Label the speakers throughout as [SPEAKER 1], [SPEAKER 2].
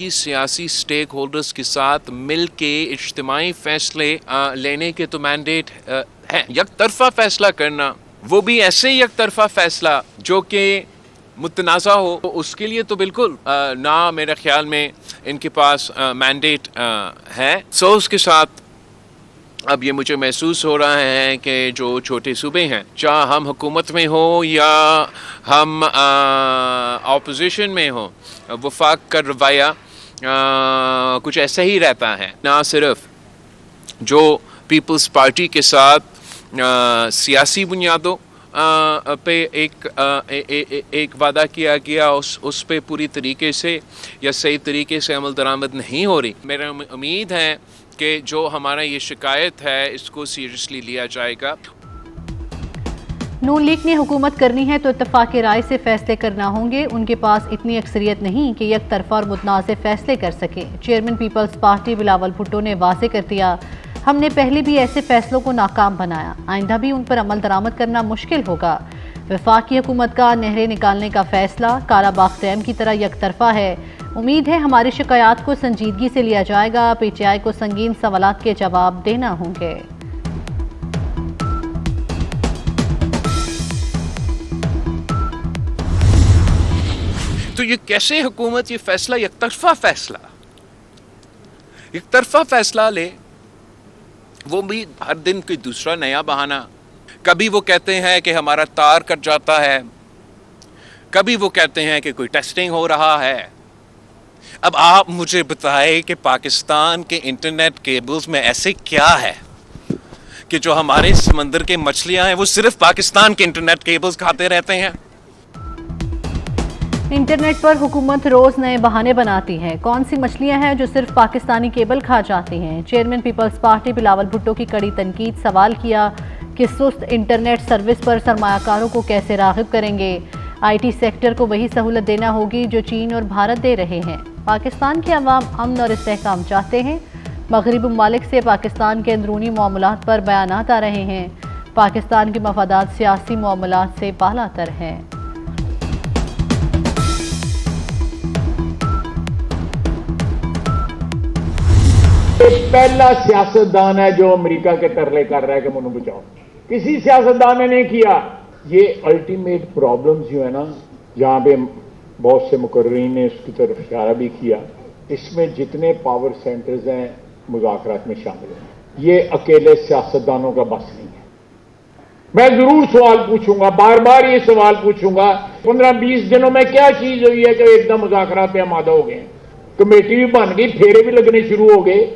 [SPEAKER 1] बाकी सियासी stake holders के साथ मिल के इज्तिमाई फैसले लेने के तो मैंडेट है। यकतरफा फैसला करना, वो भी ऐसे यकतरफा फैसला जो कि मुतनाज़ा हो, तो उसके लिए तो बिल्कुल ना मेरे ख्याल में इनके पास मैंडेट है। सो उसके साथ अब ये मुझे महसूस हो रहा है कि जो छोटे सूबे हैं, चाहे हम हुकूमत में हो या हम ऑपोजिशन में हो, वफाक का रवैया कुछ ऐसा ही रहता है। ना सिर्फ जो पीपल्स पार्टी के साथ सियासी बुनियादों पे एक वादा किया गया, उस पे पूरी तरीके से या सही तरीके से अमल दरामद नहीं हो रही। मेरा उम्मीद है कि जो हमारा ये शिकायत है इसको सीरियसली लिया जाएगा।
[SPEAKER 2] नून लीग ने हुकूमत करनी है तो इत्तेफाक राय से फैसले करना होंगे। उनके पास इतनी अक्सरियत नहीं कि एक तरफा और मुतनाज़ फैसले कर सके। चेयरमैन पीपल्स पार्टी बिलावल भुट्टो ने वाज़े कर दिया, हमने पहले भी ऐसे फैसलों को नाकाम बनाया, आइंदा भी उन पर अमल दरामद करना मुश्किल होगा। वफाकी हुकूमत का नहरें निकालने का फैसला काला बाग डैम की तरह एक तरफा है। उम्मीद है हमारी शिकायत को संजीदगी से लिया जाएगा। PTI को संगीन सवालात के जवाब देना होंगे।
[SPEAKER 1] तो ये कैसे हुकूमत ये फैसला एक तरफा फैसला ले, वो भी हर दिन कोई दूसरा नया बहाना। कभी वो कहते हैं कि हमारा तार कट जाता है, कभी वो कहते हैं कि कोई टेस्टिंग हो रहा है। अब आप मुझे बताएं कि पाकिस्तान के इंटरनेट केबल्स में ऐसे क्या है कि जो हमारे समंदर के मछलियां हैं वो सिर्फ पाकिस्तान के इंटरनेट केबल्स खाते रहते हैं।
[SPEAKER 2] इंटरनेट पर हुकूमत रोज नए बहाने बनाती है। कौन सी मछलियां हैं जो सिर्फ पाकिस्तानी केबल खा जाती हैं? चेयरमैन पीपल्स पार्टी बिलावल भुट्टो की कड़ी तनकीद। सवाल किया कि सुस्त इंटरनेट सर्विस पर सरमायाकारों को कैसे राग़िब करेंगे। IT सेक्टर को वही सहूलत देना होगी जो चीन और भारत दे रहे हैं। पाकिस्तान के अवाम अमन और इस्तेहकाम चाहते हैं। मगरबी ममालिक से पाकिस्तान के अंदरूनी मामलात पर बयानात आ रहे हैं। पाकिस्तान के मफादात सियासी मामलात से बालातर हैं।
[SPEAKER 3] पहला सियासतदान है जो अमेरिका के तरले कर रहा है कि मुझे बचाओ। किसी सियासतदान ने नहीं किया। ये अल्टीमेट प्रॉब्लम्स जो है ना, जहां पे बहुत से मुकर्रीन ने उसकी तरफ इशारा भी किया, इसमें जितने पावर सेंटर्स हैं मुज़ाकरात में शामिल हैं। ये अकेले सियासतदानों का बस नहीं है। मैं जरूर सवाल पूछूंगा, बार बार ये सवाल पूछूंगा, 15-20 दिनों में क्या चीज हुई है कि एकदम मुज़ाकरात पे आमादा हो गए। कमेटी भी बन गई, फेरे भी लगने शुरू हो गए।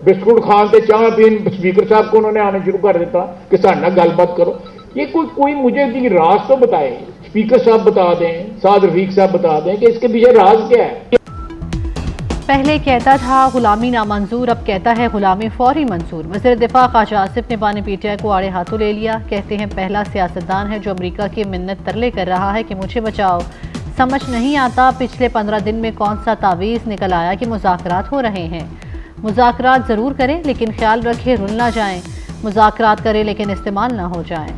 [SPEAKER 3] बिस्कुट खान से चाह पीन स्पीकर साहब को उन्होंने आने शुरू कर देता कि साथ गलबात करो। ये कोई मुझे राज तो बताए, स्पीकर साहब बता दें, साद रफीक साहब बता दें कि इसके पीछे राज क्या है।
[SPEAKER 2] पहले कहता था गुलामी नामंजूर, अब कहता है गुलामी फौरी मंजूर। वज़ीर दिफा ख्वाजा आसिफ निबानी PTI को आड़े हाथों ले लिया। कहते हैं पहला सियासतदान है जो अमेरिका की मिन्नत तरले कर रहा है कि मुझे बचाओ। समझ नहीं आता पिछले 15 दिन में कौन सा तावीज़ निकल आया कि मुज़ाकरात हो रहे हैं। मुज़ाकरात ज़रूर करें लेकिन ख्याल रखें रुल ना जाएं। मुज़ाकरात करें लेकिन इस्तेमाल ना हो जाएं।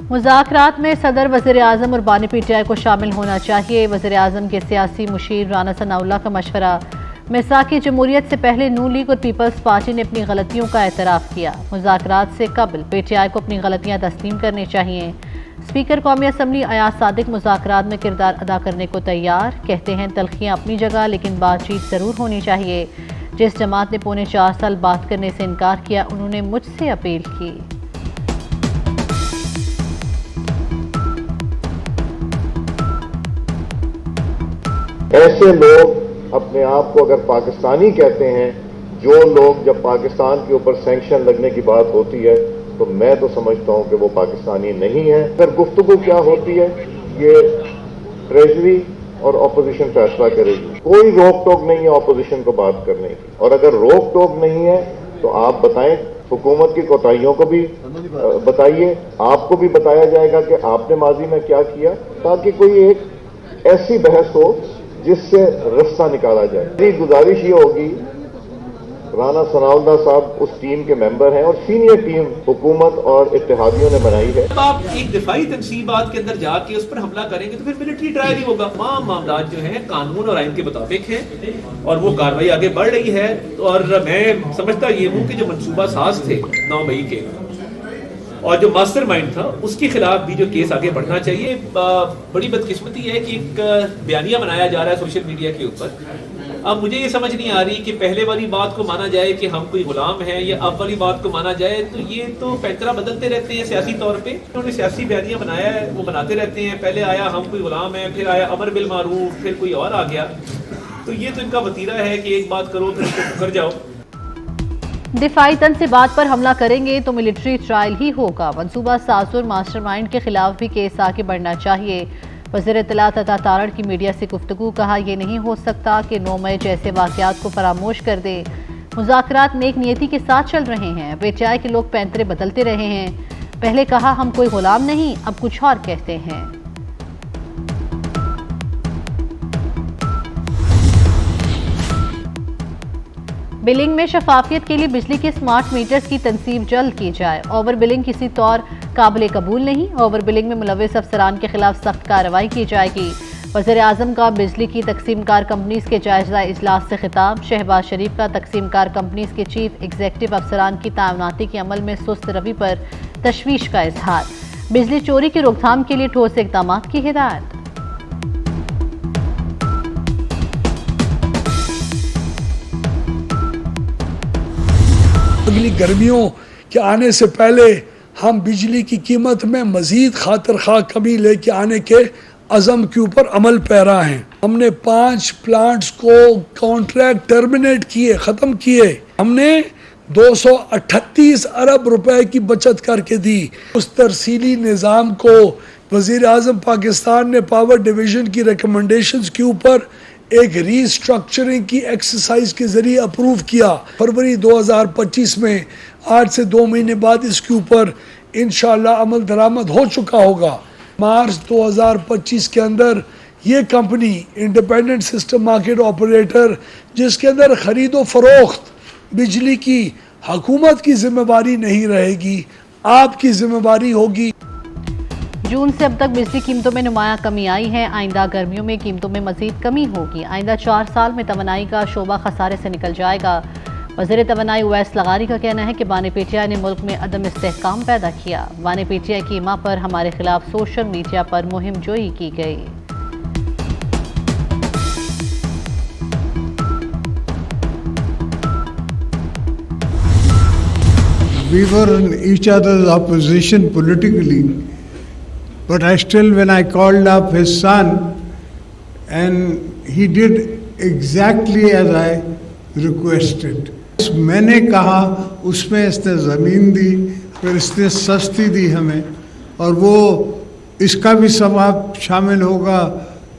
[SPEAKER 2] मुज़ाकरात में सदर, वज़ीर आज़म और बानी PTI को शामिल होना चाहिए। वज़ीर आज़म के सियासी मुशीर राना सनाउल्लाह का मशवरा। मिसाकी जमहूरियत से पहले नून लीग और पीपल्स पार्टी ने अपनी गलतियों का एतराफ़ किया। मुज़ाकरात से कबल PTI को अपनी गलतियाँ तस्लीम करनी चाहिए। स्पीकर कौमी असम्बली अयाज सादिक मुज़ाकरात में किरदार अदा करने को तैयार। कहते हैं तलखियाँ अपनी जगह लेकिन बातचीत ज़रूर होनी चाहिए। जिस जमात ने पौने 4 साल बात करने से इनकार किया, उन्होंने मुझसे अपील की।
[SPEAKER 4] ऐसे लोग अपने आप को अगर पाकिस्तानी कहते हैं, जो लोग जब पाकिस्तान के ऊपर सैंक्शन लगने की बात होती है तो मैं तो समझता हूं कि वो पाकिस्तानी नहीं है। अगर गुफ्तगू क्या होती है ये ट्रेजरी और ऑपोजिशन फैसला करेगी। कोई रोक टोक नहीं है ऑपोजिशन को बात करने की, और अगर रोक टोक नहीं है तो आप बताएं, हुकूमत की कोताहियों को भी बताइए। आपको भी बताया जाएगा कि आपने माजी में क्या किया, ताकि कोई एक ऐसी बहस हो जिससे रास्ता निकाला जाए। मेरी गुजारिश ये होगी राना सनाउल्लाह साहब उस टीम के मेंबर हैं और सीनियर टीम हुकूमत और इत्तेहादियों ने बनाई है।
[SPEAKER 5] जब आप एक दिफाई तनसीबात के अंदर जाके उस पर हमला करेंगे तो फिर मिलिट्री ट्रायल ही होगा। तमाम मामला जो है कानून और आइन के मुताबिक है और वो कार्रवाई आगे बढ़ रही है। और मैं समझता ये हूँ कि जो मनसूबा साज थे 9 मई के और जो मास्टरमाइंड था उसके खिलाफ भी जो केस आगे बढ़ना चाहिए। बड़ी बदकिस्मती है कि एक बयानिया बनाया जा रहा है सोशल मीडिया के ऊपर। अब मुझे ये समझ नहीं आ रही कि पहले वाली बात को माना जाए कि हम कोई गुलाम हैं या अब वाली बात को माना जाए, तो ये तो पैंतरा बदलते रहते हैं सियासी तौर पे। उन्होंने सियासी बयानिया बनाया है, वो बनाते रहते हैं। पहले आया हम कोई गुलाम हैं, फिर आया अमर बिल मारूफ, फिर कोई और आ गया। तो ये तो इनका वतीरा है कि एक बात करो फिर इसको मुकर जाओ।
[SPEAKER 2] दिफाई तनसीबात पर हमला करेंगे तो मिलिट्री ट्रायल ही होगा। मंसूबा साज और मास्टरमाइंड के खिलाफ भी केस आगे बढ़ना चाहिए। वज़ीर इत्तलात अता तारड़ की मीडिया से गुफ्तगू, कहा यह नहीं हो सकता कि 9 मई जैसे वाक़यात को फरामोश कर दे। मुज़ाकरात नेक नियति के साथ चल रहे हैं, बेचाए के लोग पैंतरे बदलते रहे हैं। पहले कहा हम कोई गुलाम नहीं, अब कुछ और कहते हैं। बिलिंग में शफाफियत के लिए बिजली के स्मार्ट मीटर्स की तनसीब जल्द की जाए। ओवर बिलिंग किसी तौर काबिल कबूल नहीं। ओवर बिलिंग में मुलव्विस अफसरान के खिलाफ सख्त कार्रवाई की जाएगी। वज़ीर आज़म का बिजली की तकसीमकार कंपनीज के जायजा इजलास से खिताब। शहबाज शरीफ का तकसीमकार कंपनीज के चीफ एग्जीक्यूटिव अफसरान की तैनाती के अमल में सुस्त रवि पर तशवीश का इजहार। बिजली चोरी की रोकथाम के लिए ठोस इक़दाम की हिदायत।
[SPEAKER 6] अगली गर्मियों के आने से पहले हम बिजली की कीमत में मजीद खातिर खा कमी लेके आने के अज़म के ऊपर अमल पैरा हैं। हमने 5 प्लांट्स को कॉन्ट्रैक्ट टर्मिनेट किए, ख़त्म किए। हमने 238 अरब रुपए की बचत करके दी। उस तरसीली निज़ाम को वज़ीर आज़म पाकिस्तान ने पावर डिवीज़न की रिकमेंडेशंस के ऊपर एक रीस्ट्रक्चरिंग की एक्सरसाइज के जरिए अप्रूव किया। फरवरी 2025 में, आज से 2 महीने बाद इसके ऊपर इंशाअल्लाह अमल दरामद हो चुका होगा। मार्च 2025 के अंदर ये company independent system market operator, जिसके अंदर खरीदो फरोख्त बिजली की हुकूमत की जिम्मेवारी नहीं रहेगी, आपकी जिम्मेवारी होगी।
[SPEAKER 2] जून से अब तक बिजली कीमतों में नुमायां कमी आई है। आइंदा गर्मियों में कीमतों में मजीद कमी होगी। आइंदा 4 साल में तवानाई का शोबा खसारे से निकल जाएगा। वज़ीर तवानाई उवैस लगारी का कहना है कि बानी पीटीआई ने मुल्क में अदम इस्तेहकाम पैदा किया। बानी पीटीआई की इमा पर हमारे खिलाफ सोशल मीडिया पर मुहिम जोई की गई।
[SPEAKER 7] We were in each other's opposition politically, but I still, when I called up his son, and he did exactly as I requested. मैंने कहा उसमें इसने ज़मीन दी, फिर इसने सस्ती दी हमें, और वो इसका भी सवाब शामिल होगा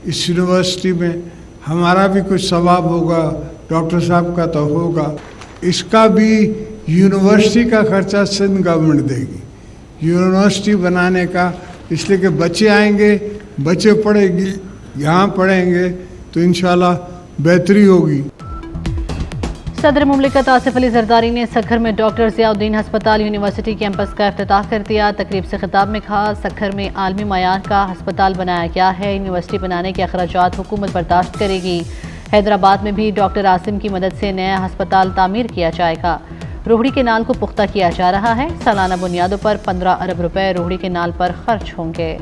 [SPEAKER 7] इस यूनिवर्सिटी में, हमारा भी कुछ सवाब होगा, डॉक्टर साहब का तो होगा। इसका भी यूनिवर्सिटी का खर्चा सिंध गवर्नमेंट देगी, यूनिवर्सिटी बनाने का, इसलिए कि बच्चे आएंगे, बच्चे पढ़ेंगे, यहाँ पढ़ेंगे तो इंशाल्लाह बेहतरी होगी।
[SPEAKER 2] सदर मुमलिकत आसिफ अली जरदारी ने सखर में डॉक्टर ज़ियाउद्दीन हस्पताल यूनिवर्सिटी कैंपस का इफ्तिताह कर दिया। तकरीब से खिताब में कहा, सखर में आलमी मयार का हस्पताल बनाया गया है। यूनिवर्सिटी बनाने के अखराजात हुकूमत बर्दाश्त करेगी। हैदराबाद में भी डॉक्टर आसिम की मदद से नया हस्पताल तामीर किया जाएगा। रोहड़ी के नाल को पुख्ता किया जा रहा है। सालाना बुनियादों पर 15 अरब रुपए रोहड़ी के नाल पर खर्च होंगे।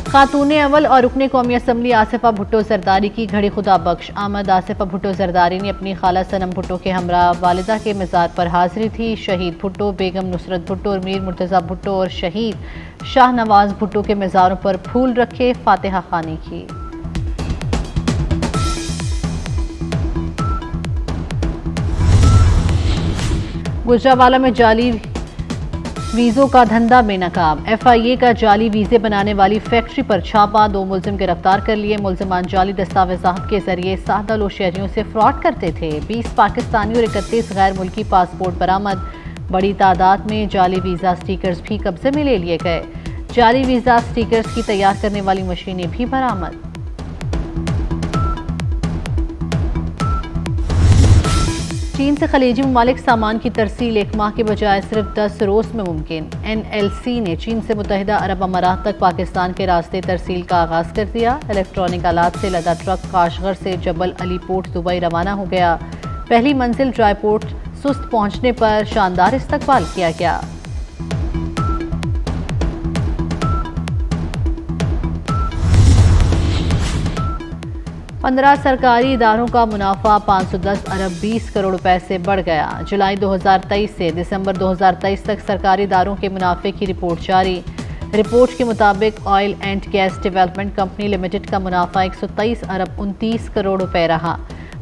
[SPEAKER 2] खातून अव्वल और रुकने कौमी असम्बली आसिफा भुट्टो जरदारी की घड़ी खुदा बख्श आमद। आसिफा भुट्टो जरदारी ने अपनी खाला सनम भुट्टो के हमरा वालिदा के मज़ार पर हाजिरी थी। शहीद भुट्टो, बेगम नुसरत भुट्टो और मीर मुर्तज़ा भुट्टो और शहीद शाह नवाज भुट्टो के मज़ारों पर फूल रखे, फातिहा खानी की। गुजरावाला में जाली वीज़ों का धंधा बेनकाब। FIA का जाली वीज़े बनाने वाली फैक्ट्री पर छापा, 2 मुलजिम गिरफ्तार कर लिए। मुलजिमान जाली दस्तावेज़ात के जरिए सादा लो शहरियों से फ्रॉड करते थे। 20 पाकिस्तानी और 31 गैर मुल्की पासपोर्ट बरामद। बड़ी तादाद में जाली वीज़ा स्टिकर्स भी कब्जे में ले लिए गए। जाली वीजा स्टिकर्स की तैयार करने वाली मशीनें भी बरामद। चीन से खलीजी ममालिक सामान की तरसील 1 माह के बजाय सिर्फ 10 रोज में मुमकिन। NLC ने चीन से मुत्तहिदा अरब अमारात तक पाकिस्तान के रास्ते तरसील का आगाज कर दिया। इलेक्ट्रॉनिक आलात से लदा ट्रक काशगर से जबल अली पोर्ट दुबई रवाना हो गया। पहली मंजिल ड्राई पोर्ट सुस्त पहुंचने पर शानदार इस्तकबाल किया गया। पंद्रह सरकारी इदारों का मुनाफा 510 अरब 20 करोड़ रुपए से बढ़ गया। जुलाई 2023 से दिसंबर 2023 तक सरकारी इदारों के मुनाफे की रिपोर्ट जारी। रिपोर्ट के मुताबिक oil and gas development company limited का मुनाफा 123 अरब 29 करोड़ रुपए रहा।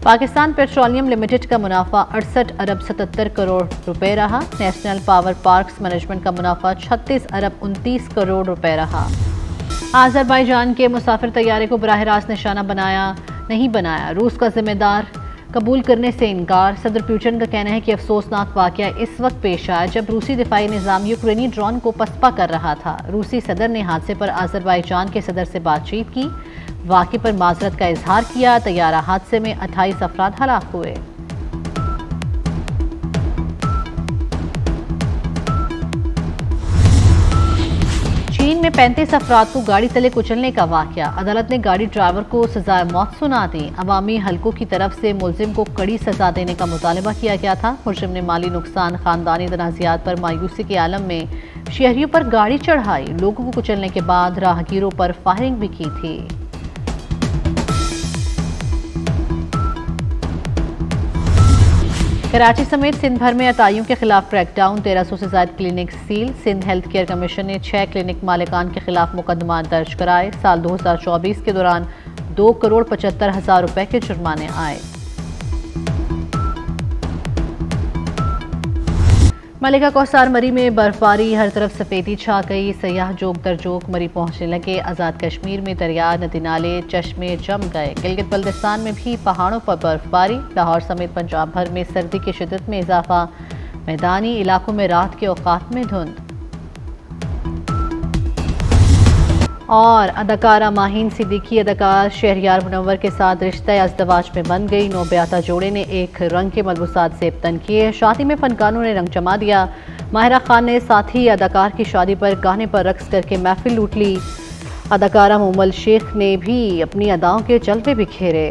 [SPEAKER 2] पाकिस्तान पेट्रोलियम लिमिटेड का मुनाफा 68 अरब 77 करोड़ रुपए रहा। नेशनल पावर पार्क्स मैनेजमेंट का मुनाफा 36 अरब 29 करोड़ रुपए रहा। आज़रबाईजान के मुसाफिर तैयारे को बराह रास्त निशाना नहीं बनाया, रूस का जिम्मेदार कबूल करने से इनकार। सदर पुतिन का कहना है कि अफसोसनाक वाकया इस वक्त पेश आया जब रूसी दिफाई निज़ाम यूक्रेनी ड्रोन को पसपा कर रहा था। रूसी सदर ने हादसे पर आज़रबाईजान के सदर से बातचीत की, वाक़े पर माजरत का इजहार किया। तैयारा हादसे में 28 अफराद हलाक हुए। चीन में 35 अफराद को गाड़ी तले कुचलने का वाकया। अदालत ने गाड़ी ड्राइवर को सजाए मौत सुना दी। अवामी हलकों की तरफ से मुलजिम को कड़ी सजा देने का मुतालबा किया गया था। मुलजिम ने माली नुकसान, खानदानी तनाज़ात पर मायूसी के आलम में शहरियों पर गाड़ी चढ़ाई। लोगों को कुचलने के बाद राहगीरों पर फायरिंग भी की थी। कराची समेत सिंध भर में अताइयों के खिलाफ क्रैकडाउन। 1300 से ज्यादा clinic seal. Sindh health care commission ने 6 क्लिनिक मालिकान के खिलाफ मुकदमा दर्ज कराए। साल 2024 के दौरान 2,75,00,000 रुपए के जुर्माने आए। मलिका कौसार मरी में बर्फबारी, हर तरफ सफेदी छा गई। सयाह जोक दर जोक मरी पहुंचने लगे। आज़ाद कश्मीर में दरिया, नदी नाले, चश्मे जम गए। गिलगित बल्तिस्तान में भी पहाड़ों पर बर्फबारी। लाहौर समेत पंजाब भर में सर्दी की शिद्दत में इजाफा। मैदानी इलाकों में रात के औकात में धुंध। और अदाकारा माहीन सिद्दीकी अदाकार शहरयार मुनव्वर के साथ रिश्ता अज़दवाज में बन गई। नौब्याता जोड़े ने एक रंग के मलबूसात से इब्तन किए। शादी में फनकारों ने रंग जमा दिया। माहिरा खान ने साथी अदाकार की शादी पर गाने पर रक्स करके महफिल लूट ली। अदाकारा मोमल शेख ने भी अपनी अदाओं के जलवे बिखेरे।